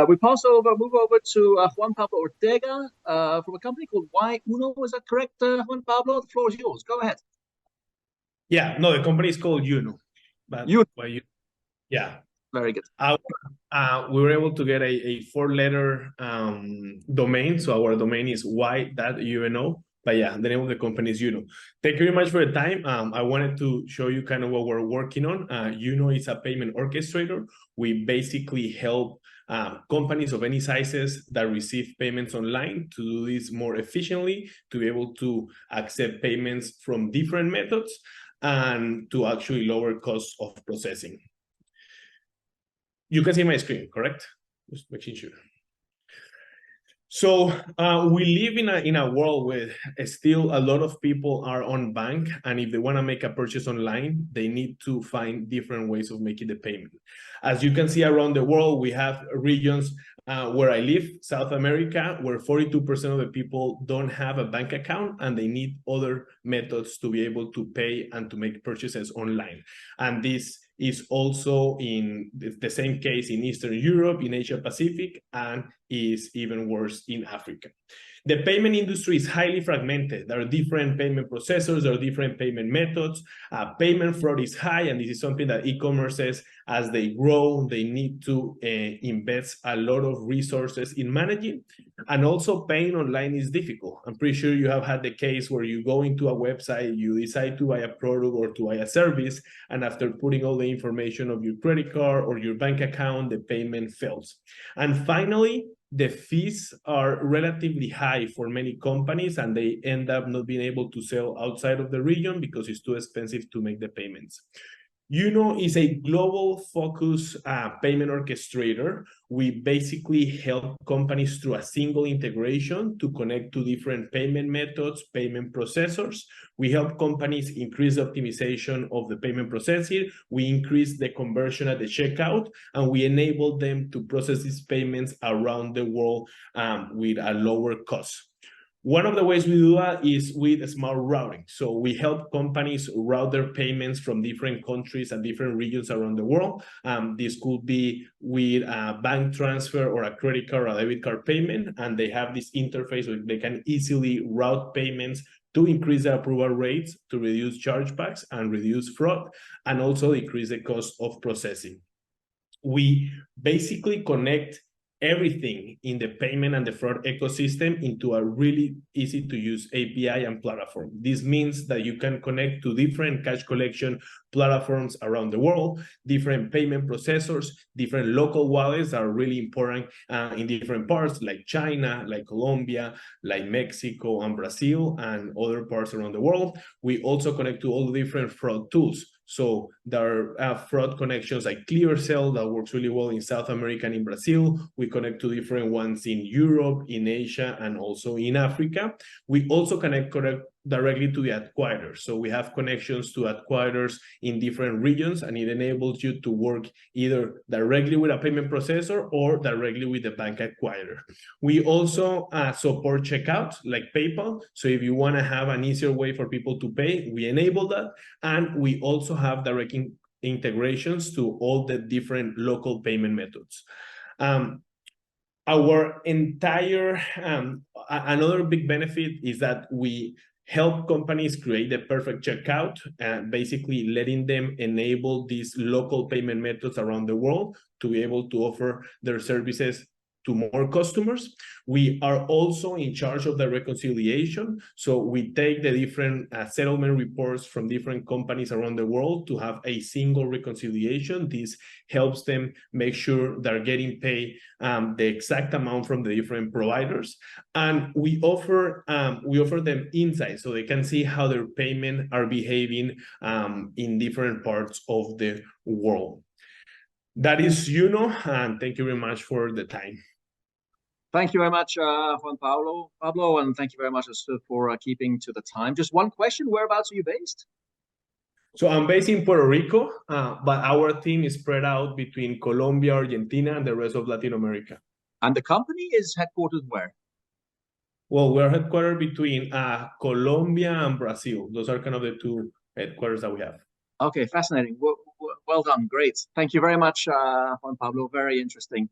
Move over to Juan Pablo Ortega from a company called Yuno. Is that correct, Juan Pablo? The floor is yours. Go ahead. Yeah, no, the company is called Yuno. But yeah. Very good. We were able to get a four-letter domain. So our domain is y.uno. But yeah, the name of the company is Yuno. Thank you very much for the time. I wanted to show you kind of what we're working on. Yuno is a payment orchestrator. We basically help companies of any sizes that receive payments online to do this more efficiently, to be able to accept payments from different methods and to actually lower costs of processing. You can see my screen, correct? Just making sure. So we live in a world where still a lot of people are unbanked, and if they want to make a purchase online, they need to find different ways of making the payment. As you can see around the world, we have regions where I live, South America, where 42% of the people don't have a bank account and they need other methods to be able to pay and to make purchases online. And this is also in the same case in Eastern Europe, in Asia Pacific, and is even worse in Africa. The payment industry is highly fragmented. There are different payment processors, there are different payment methods. Payment fraud is high, and this is something that e-commerces, as they grow, they need to invest a lot of resources in managing. And also paying online is difficult. I'm pretty sure you have had the case where you go into a website, you decide to buy a product or to buy a service, and after putting all the information of your credit card or your bank account, the payment fails. And finally, the fees are relatively high for many companies, and they end up not being able to sell outside of the region because it's too expensive to make the payments. Yuno is a global focus payment orchestrator. We basically help companies through a single integration to connect to different payment methods, payment processors. We help companies increase the optimization of the payment processing. We increase the conversion at the checkout, and we enable them to process these payments around the world with a lower cost. One of the ways we do that is with smart routing. So we help companies route their payments from different countries and different regions around the world. This could be with a bank transfer or a credit card or a debit card payment, and they have this interface where they can easily route payments to increase their approval rates, to reduce chargebacks and reduce fraud, and also decrease the cost of processing. We basically connect everything in the payment and the fraud ecosystem into a really easy to use API and platform. This means that you can connect to different cash collection platforms around the world, different payment processors, different local wallets that are really important in different parts, like China, like Colombia, like Mexico and Brazil, and other parts around the world. We also connect to all the different fraud tools. So there are fraud connections like ClearSale that works really well in South America and in Brazil. We connect to different ones in Europe, in Asia, and also in Africa. We also connect directly to the acquirers. So we have connections to acquirers in different regions, and it enables you to work either directly with a payment processor or directly with the bank acquirer. We also support checkout like PayPal. So if you want to have an easier way for people to pay, we enable that. And we also have direct integrations to all the different local payment methods. Our entire, another big benefit is that we help companies create the perfect checkout, and basically letting them enable these local payment methods around the world to be able to offer their services to more customers. We are also in charge of the reconciliation. So we take the different settlement reports from different companies around the world to have a single reconciliation. This helps them make sure they're getting paid the exact amount from the different providers. And we offer them insights so they can see how their payments are behaving in different parts of the world. That is Yuno, and thank you very much for the time. Thank you very much, Juan Pablo, and thank you very much for keeping to the time. Just one question, whereabouts are you based? So I'm based in Puerto Rico, but our team is spread out between Colombia, Argentina, and the rest of Latin America. And the company is headquartered where? Well, we're headquartered between Colombia and Brazil. Those are kind of the two headquarters that we have. Okay, fascinating. Well done. Great. Thank you very much, Juan Pablo. Very interesting.